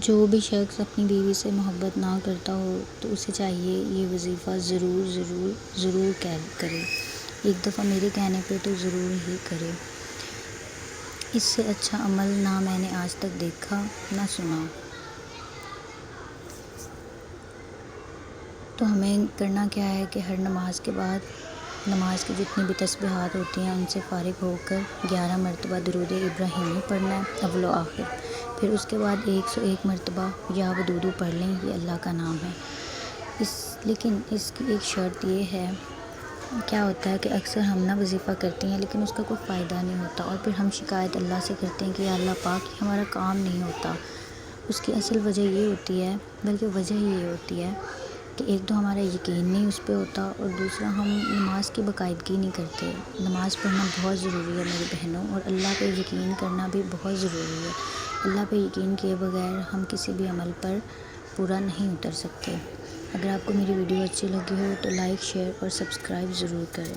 جو بھی شخص اپنی بیوی سے محبت نہ کرتا ہو تو اسے چاہیے یہ وظیفہ ضرور ضرور ضرور کرے، ایک دفعہ میرے کہنے پہ تو ضرور ہی کرے۔ اس سے اچھا عمل نہ میں نے آج تک دیکھا نہ سنا۔ تو ہمیں کرنا کیا ہے کہ ہر نماز کے بعد نماز کی جتنی بھی تسبیحات ہوتی ہیں ان سے فارغ ہو کر 11 مرتبہ درود ابراہیمی پڑھنا ہے اول و آخر، پھر اس کے بعد 101 مرتبہ یا ودودو پڑھ لیں، یہ اللہ کا نام ہے۔ لیکن اس کی ایک شرط یہ ہے، کیا ہوتا ہے کہ اکثر ہم نہ وظیفہ کرتے ہیں لیکن اس کا کوئی فائدہ نہیں ہوتا، اور پھر ہم شکایت اللہ سے کرتے ہیں کہ یا اللہ پاک ہمارا کام نہیں ہوتا۔ اس کی اصل وجہ یہ ہوتی ہے، بلکہ وجہ یہ ہوتی ہے کہ ایک تو ہمارا یقین نہیں اس پہ ہوتا، اور دوسرا ہم نماز کی باقاعدگی نہیں کرتے۔ نماز پڑھنا بہت ضروری ہے میری بہنوں، اور اللہ پہ یقین کرنا بھی بہت ضروری ہے۔ اللہ پہ یقین کیے بغیر ہم کسی بھی عمل پر پورا نہیں اتر سکتے۔ اگر آپ کو میری ویڈیو اچھی لگی ہو تو لائک، شیئر اور سبسکرائب ضرور کریں۔